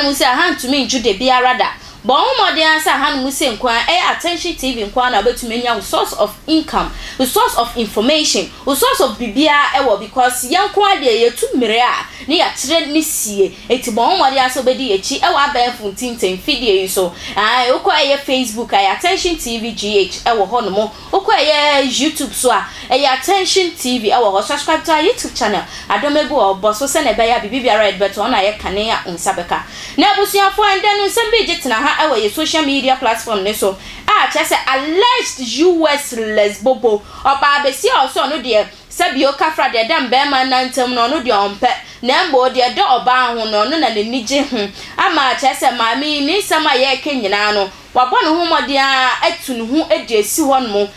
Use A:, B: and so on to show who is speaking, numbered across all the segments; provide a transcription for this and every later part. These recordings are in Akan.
A: hanu say han to me jude biara da but omode answer hanu say nkwan attention TV nkwan na betumenya source of income, the source of information, the source of bibia because yankwan de yetu mmere a ne ya kire ne sie eti bon omode answer obedi echi abenfo tinten fidie so okọ Facebook attention Tvgh ho no mo okọ YouTube so attention TV subscribe to our YouTube channel adomegu oboso se na beya bibia red button na kane ya unsabeka na abusuafo ande no sembe gitena ha social media platform ne so chese alleged US lesbobo oba besi also no de sabio kafra de dam be man nantem no no de ompe na mbo de de oba ho no no na nige hu ama chese maame ni sama ye kenyina no wabọ no hu mode atu no hu esi ho no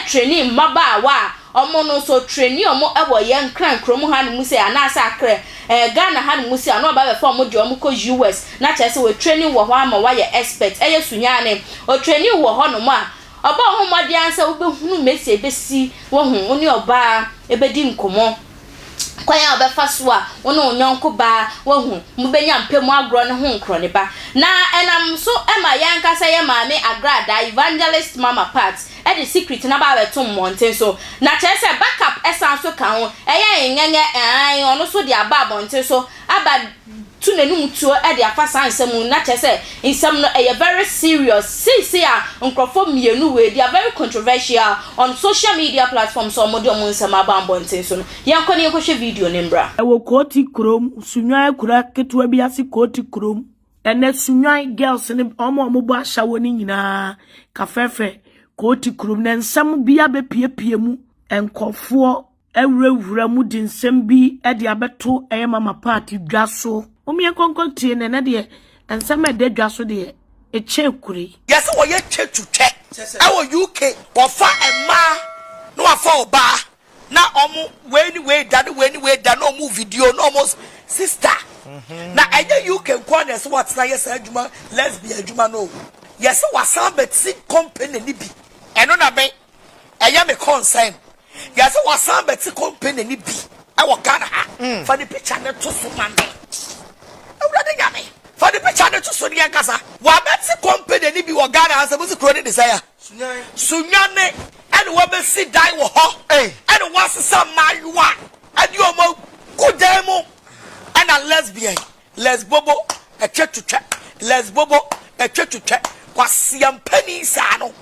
A: training maba wa omo no so training omo ye nkran krom ha no mu se anasa akre Ghana ha no mu se ano ba be fa omo de omo ko US na chese we training wo ho ama wa ye expert Sunyani o training wo ho no ma oba ho mode ansa wo be hunu mesi ebesi wo hu oni oba ebedi nkomo kwanya obefa so a wono onyonko ba wahu mubenya mpemu agro ne ho nkro ne ba na enam so ema yankasa ye maame Agradaa evangelist mama part the secret na ba wetom monten so na chese backup esan so kan ho nyenye ono so de aba bonten so aba tu nenum tuo de afasa nsem na chese nsem no very serious see a nkrofo mienu we they are very controversial on social media platforms so mo de mo nsem aba bonten so yankoni ekwohwe video ne mbra
B: ewo koti krom Sunyani kura ketua bi ase koti krom ene Sunyani girls ne omo bo ahyawo ni nyina kafefe koti krom ne nsem bia be piepie mu enkofo ewurawura mu di nsem bi de abeto mama party dwaso omie konkon tie ne de ensem de dwaso de eche kuri
C: yes wo ye chetuche ewo UK wo fa ema no afa oba na omu we da no mu video no almost sister na enye UK nkwane so what na yes adwuma lesbian adwuma no yes wasan beti company ni bi eno na be eye me concern yes wasan beti company ni bi e wo Ghana ha for the picture na to so man awurade nyame for the picture na to so ni ankasa wa beti company ni bi wo Ghana ha se musu kro ni desire Sunyani and we be see die wo ho and was some mayua and you mo good demo and a lesbian lesbobo a church to check lesbobo a church to check kwasiam penny sano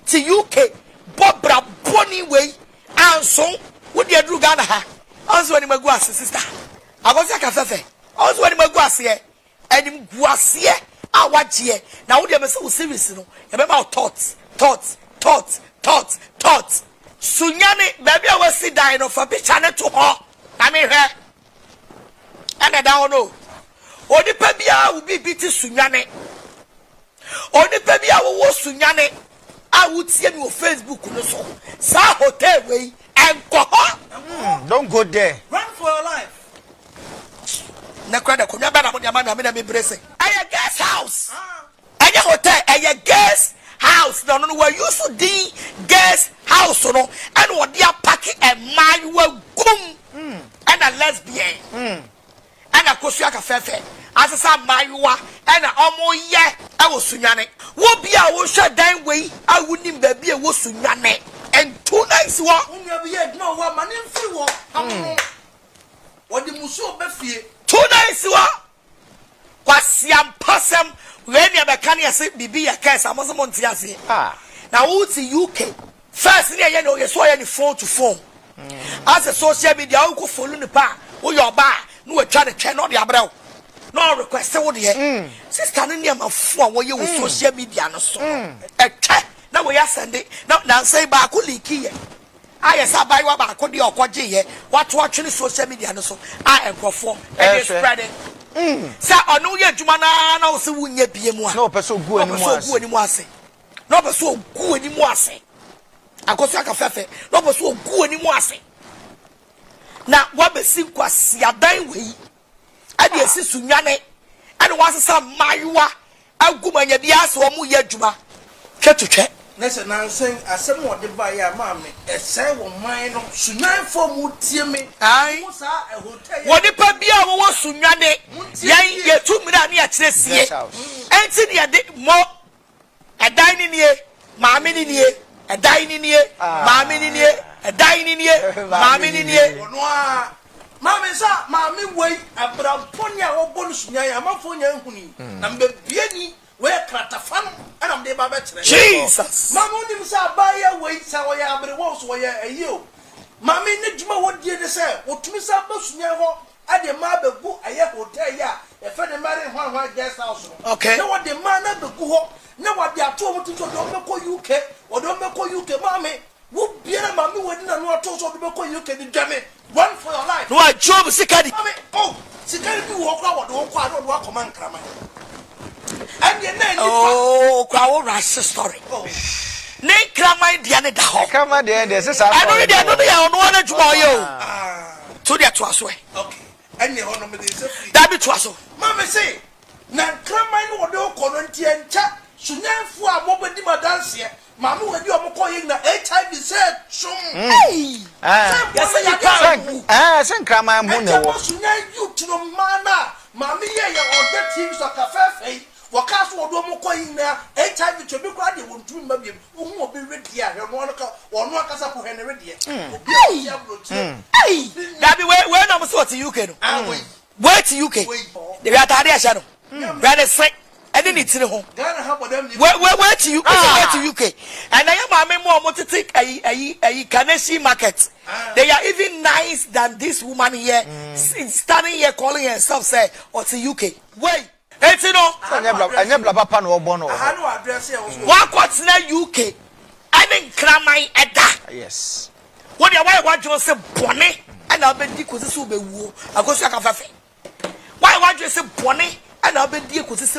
C: to UK bobra boni way and so would you do Ghana ha also when you sister I was like a fefe also when you and him guasie awajie now would you so serious no you remember thoughts Sunyani baby I was sit down for be channel to her I mean her and I don't know only baby I will be beating Sunyani only baby I will watch Sunyani I would see me on Facebook no so sa hotel way and go
D: don't go there
C: run for your life na kwada ko nyaba na mo nyama me brese aye guest house aye hotel aye guest house no we used to the guest house no and what they are packing a man gum and a lesbian and a kosuaka fefe as a mayua and a omo ye I was Sunyani wo bia wo hwa dan we I wouldn't baby a wo Sunyani and 2 nights wa no wa man mfi wo what the muso be fie 2 nights wa kwasiam pasem when you can say bibi ya case amoso monti ase now who to UK first near you know you saw any phone to phone as a social media who go follow the pa who your ba no we try to check not the abrow no request what the sister no near my phone where you social media no so e check now we are sending now say ba ko leaky I say buy wa ba ko de okoje ye what watching social media no so I enkrofo and spreading sa onu ye djuma na wo se wunya bie mu a
D: no person gu
C: ani mu ase no person gu ani mu ase akoso aka fefe no person gu ani mu ase na wa be si kwasi adan we ade esi Sunyani ane wa sesa mayua agumanya bia so mu ye djuma twetwetwe
E: Nessa Nansen, a somewhat divide your mammy, a say one mine of Sunan for Mutiame.
C: Aye. What the Pabia was Sunyani? Yay, 2 million years. Anthony, a dick more a dining here, Maame in here, a dining here, Maame in here, a dining here, Maame in here.
E: Maame sa maame wei abramponya obonus nya amafonya huni na mbebiani we kratafan ana mde baba kire
C: Jesus
E: maame onim sa baya wei sa wo ya abre wo so wo ya ayo maame ne djuma wodie de se wotumi sa basunya ho ade ma begu aye hotel ya e fe de mare hwan guest house
C: okay
E: na wode ma na begu ho na wode ato mo tinto do meko UK wodo meko UK maame wo biara maame wodi na no ato so do meko UK di dwame. One for your life.
C: No, I job Sikadi.
E: Oh, Sikadi walk out the one quad or command Krama. And your name.
C: Oh, Crow Rash story. Oh, Name Krama Diana Daho.
D: Come on, there's a
C: I don't know one to their Twasway.
E: Okay. And your honor is
C: that be Twasso.
E: Mamma say, Nan Krama or do Corinthian chat. Sunyani for a moment in my dance here. Mamu when you are calling the Tvgh. Hey!
D: Yes, and Krama Muno.
E: Sunyani you to the mana. Mami ya on that teams of cafe. Wakasu or do more calling there. Tvgh to be ready won't do maybe who will be ready here. Or no Casapo Henry.
C: Hey! That be where I'm so to UK. Where to UK? They are Tadia Shadow. Where they say. I didn't see the home. Where to you? Where to UK? And I am a more motivated a Kanesi market. They are even nice than this woman here standing here calling herself say or to UK. Wait, it's you know.
D: I never papa no bono.
E: I know address here.
C: What's na UK? I didn't cram my edda.
D: Yes.
C: What your wife want you say bonnet and I'll be because so be wo. I go so cafe. Why want you say bonnet? And I'll be dear because it's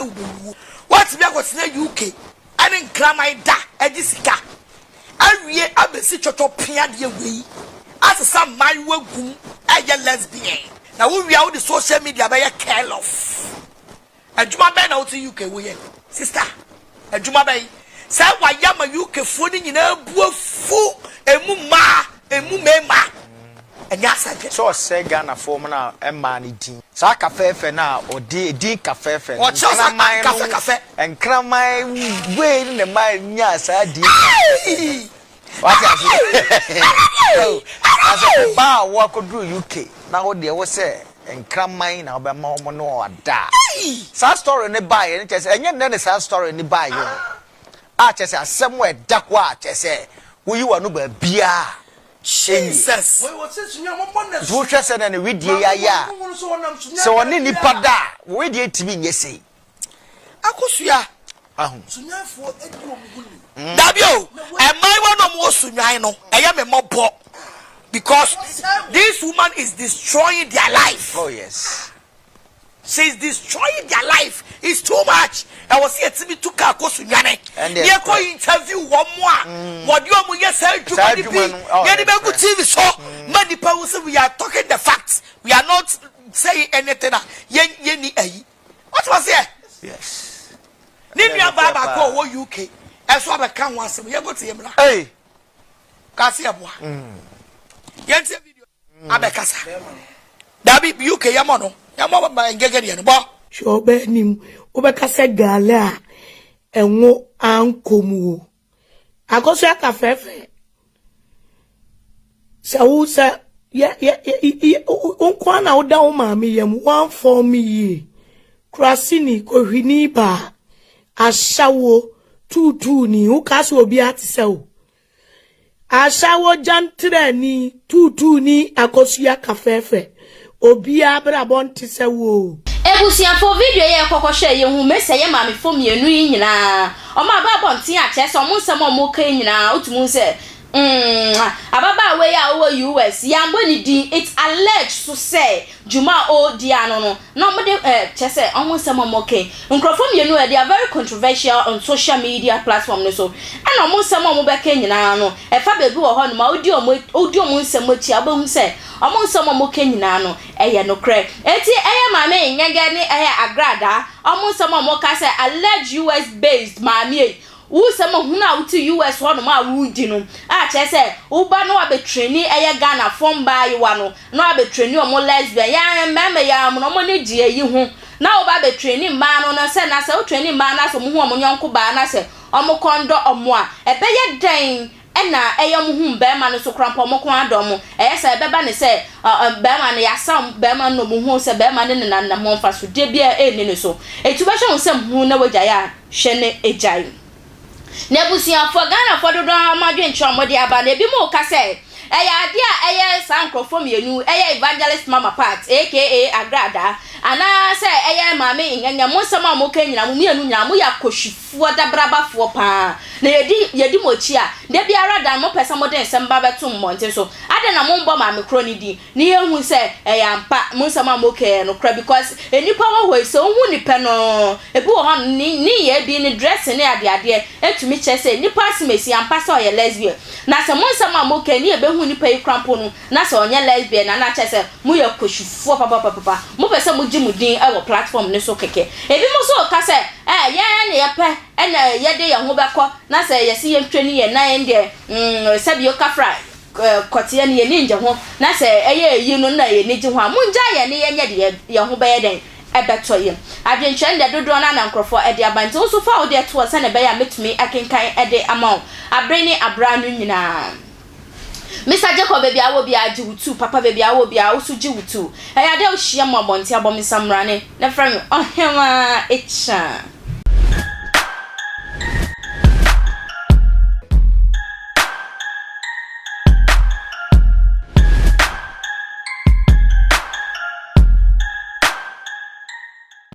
C: what's me? What's in the UK? I didn't cram my da, a disca. I read a message of Piadia way. As some my work, I get lesbian. Now we are the social media by a care of. And Juma Bay out to UK, we sister. And Juma Bay, say why am a UK footing in a fool, a mumma, a mumma. And yes, I get
D: so say Ghana formula and money tea. Sa cafe now or D cafe
C: or just a cafe
D: and cram my way in the mind. Yes, I did. What as a bar walk through UK. Now there was say and cram mine now by more no da. Sad story in the buy and just and then a sad story in the buy. I just say somewhere duck watch. I say, will you are no beer?
C: Jesus.
D: Who just said and we dear ya. So on any pada, we did to be yes.
C: Akusuya. Dabio, and my one of more Sunyani, I am a mob because this woman is destroying their life.
D: Oh, yes.
C: She's destroying their life. It's too much. I was here to me to Kako Sunyani. And they go interview one more. What you are yes, to be TV show. Many people say we are talking the facts. We are not saying anything. What was here?
D: Yes.
C: Nibia Baba go UK. As what I can once. We are going to him.
D: Hey,
C: Cassia. Yes, video. Abekasa. Dabi UK Yamono. Yamma by Gagarian.
B: Sure, Benim, Obacasa Gala, and wo ancomu. I go say a cafe. So, sir, Unquan out down, mammy, and one for me. Crasini, Coriniba, a shower, two ni, who cast will be at so. A shower jantrani, two ni, a cosia cafe. Obia brabonti se wo
A: ebusia for video ye kokoshe ye hu mese ye mame fo mienu nyina o ma brabonti a che so mo nsem o mo ka nyina otumu se ababa we ya o US yambo ni din it's alleged to say Juma o dia no mo de che se o mo nsem o mo ka nkrofo mienu they are very controversial on social media platform no so and o mo nsem o mo be ka nyina no e fa bebi wo ho no ma odi o mo nsem o chi abahun se among some of Kenyano, no crack. Eti Maame Ng3g3 Agradaa, among some of Mokasa alleged US based Maame. wo sama huna wo ti US ho no ma wo di no a che se wo ba no abetreni eye Ghana form ba yi wa no no abetreni o mo lesbian ya meme ya mo no mo ne die yi ho na wo ba abetreni ma no na se wo training ma na so mo ho mo nyonko ba na se o mo kondo o mo a ebe ye den ena eyam hu be ma no so krampo mo kon adom se be ba ne se be ma ne yasam be ma no mo hu se be ma ne na mo mfa so de bia ne so etu ba hwe se hu na wagya ya hwe ne ejai na busia fo Ghana fo do amadwen chromo de aba na bi mo ka se eya ade a eye sankrofo mienu eye evangelist mama part aka Agradaa ana se eye Maame nganya mo sama mo kanyina mo mienu nya mo yakoshifuo dabrabafo pa na yedi mochi a de biara dan mo pesa mo den semba beto mmonte so ade na mo mbo Maame kroni di ni ehu se eya mpa mo sama mo ke no kra because enipa wo hoi so hu nipa no ebi wo ho ni ye bi ni dress ni ade etumi che se nipa simesi ampa se oye lesbian na se mo sama mo ke ni ebe hu nipa yi krampo no na se onye lesbian na che se mo yakoshifuo papa mo pesa mo jimudin e wo platform ne so keke ebi mo so ka se ye na ye pe na ye de ye ho beko na se ye si ye ntwani ye na ye de sabio kafra kotie ne ye ninje ho na se eye yi no na ye niji ho a munja ye ne ye nya de ye ho be ye den ebeto ye adwenche nde dodo na na nkrofo e de abante so fa wo de to se ne be ya metumi akenkan e de amount abreni abranu nyina Mr. Jacob baby awo bi aji wutu papa baby awo bi awo su ji wutu eya de o hia mo abonti abom samrane na fra me ohema echa